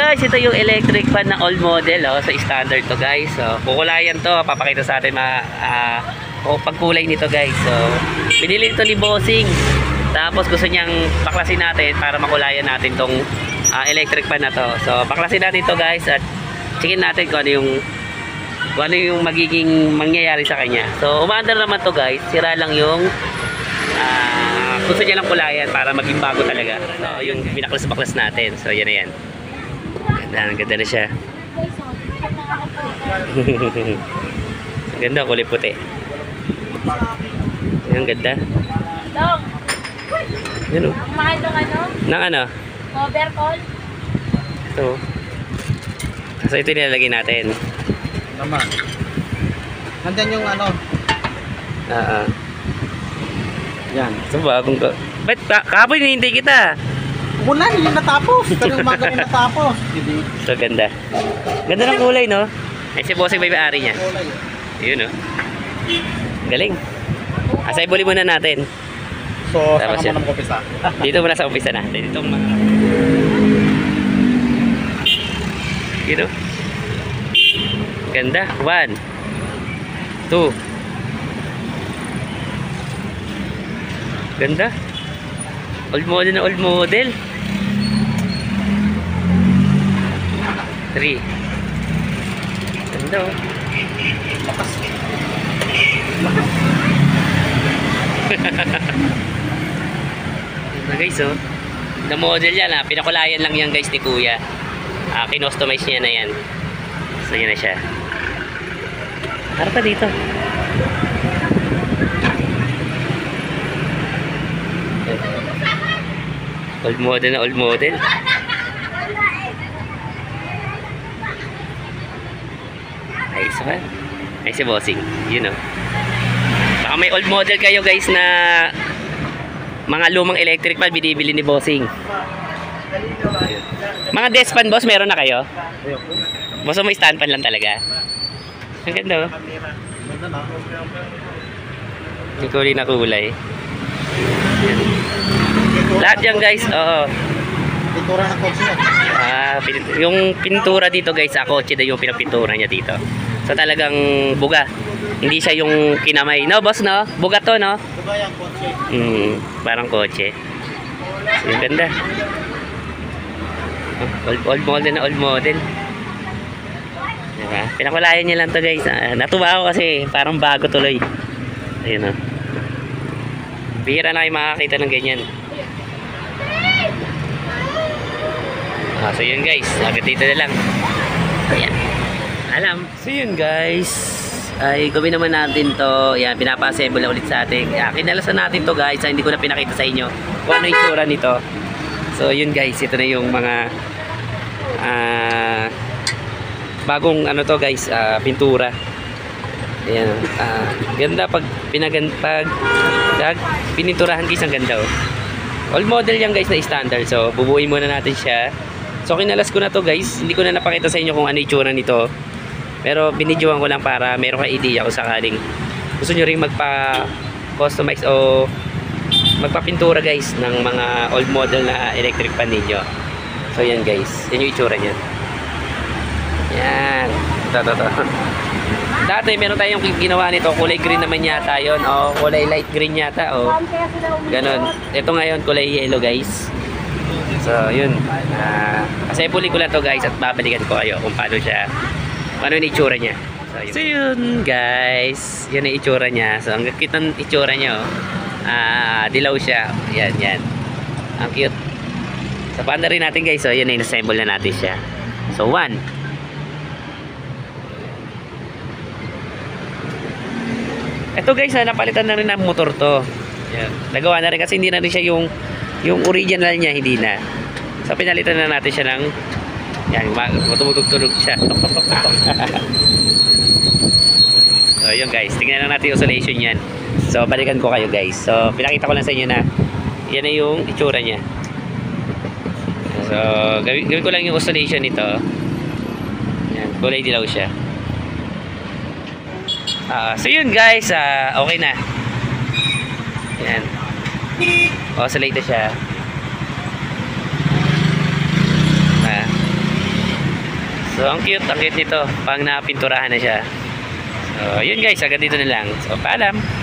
guys, ito yung electric fan na old model, oh. So standard to guys. So kukulayan to, papakita sa atin pagkulay nito guys. So binili ito ni Bossing. Tapos gusto niyang baklasin natin para makulayan natin tong electric fan na to. So baklasin natin to guys at checkin natin kung ano yung magiging mangyayari sa kanya. So umaandar naman to guys, sira lang yung gusto niya lang kulayan para maging bago talaga. So yung binaklas-baklas natin. So yan na yan. Ganda na siya. Ganda, kulay puti. Ang ganda. Yan o. Mahal ng ano? Nang ano? Cover call? Ito. So ito nilalagay natin. Naman. Nandyan yung ano. Yan. So bagong ko. Ba't kahapon hinihintay kita? Umulan, hindi natapos. Pero umaga rin natapos. So ganda. Ganda ng kulay, no? Eh si Bossing may-ari niya. Kulay. Yun, no? Galing. Asay-buli muna natin. So, Tapos saka yan. mo na mag-upisa. Dito muna sa umpisa natin. Itong mga... Yun, no? Ganda. 1 2. Ganda. Old model na old model. 3. Ganda, oh. Lakas. Diba guys, oh. Na model yan, ha. Pinakulayan lang yan guys ni Kuya. Kinostomize niya na yan. So yun na siya. Harap ka dito. Old model na old model. Ayos ba? Ay si Bossing. Yun, oh. Baka may old model kayo guys na mga lumang electric fan binibili ni Bossing. Mga desk fan boss, meron na kayo? Boss, may stand fan lang talaga. Ang ganda, oh. Yung kulay na kulay. Yan. Lahat yan guys, oo. Pintura ng kotse yan. Yung pintura dito guys, sa kotse na yung pinapintura niya dito. So talagang buga. Hindi siya yung kinamay. No boss, no? Buga to, no? Diba yung kotse? Parang kotse. So, yung ganda. Old model na old model. Diba? Pinakulayan niya lang to guys. Natuwa ako kasi parang bago tuloy. Ayun, oh. Bihira na kayo makakita ng ganyan. So yun guys, agad dito na lang. Ayan. Alam. So yun guys, ay gawin naman natin to. Ayan, pinapa-assemble na ulit sa atin. Kinalasan natin to guys, hindi ko na pinakita sa inyo kung ano yung itsura nito. So yun guys, ito na yung mga bagong ano to guys, pintura. Ayan, ganda pag pininturahan guys, ang ganda, oh. All model yan guys na standard. So bubuuin muna natin siya. So kinalas ko na to guys. Hindi ko na napakita sa inyo kung ano itsura nito. Pero binidyoan ko lang para meron kang idea kung sakaling gusto nyo rin magpa-customize o magpa-pintura guys ng mga old model na electric fan ninyo. So yan guys, yan yung itsura niya. Yan. Ito. Dati meron tayong ginawa nito, kulay green naman yata yun, o kulay light green yata, o ganon. Ito ngayon kulay yellow guys. So yun, kasi puli ko lang to guys at babalikan ko kayo kung paano yung itsura niya. So yun guys, yun yung itsura niya. So ang cute ng itsura niya, dilaw siya. Yan. Ang cute. So paanda rin natin guys, so yun na, in-assemble na natin siya. So 1. Ito guys, napalitan na rin ng motor to. Yan. Nagawa na rin kasi hindi na rin siya yung original niya, hindi na. So pinalitan na natin siya ng yan, matutugtulog siya. So yun guys, tingnan na natin yung isolation yan. So balikan ko kayo guys. So pinakita ko lang sa inyo na yan na yung itsura niya. So gawin ko lang yung isolation nito. Yan, kulay dilaw siya. So yun guys, okay na. Yan. Oscillate siya. So, ang cute nito. Pang napinturahan na siya. So, yun guys, agad dito na lang. So, paalam.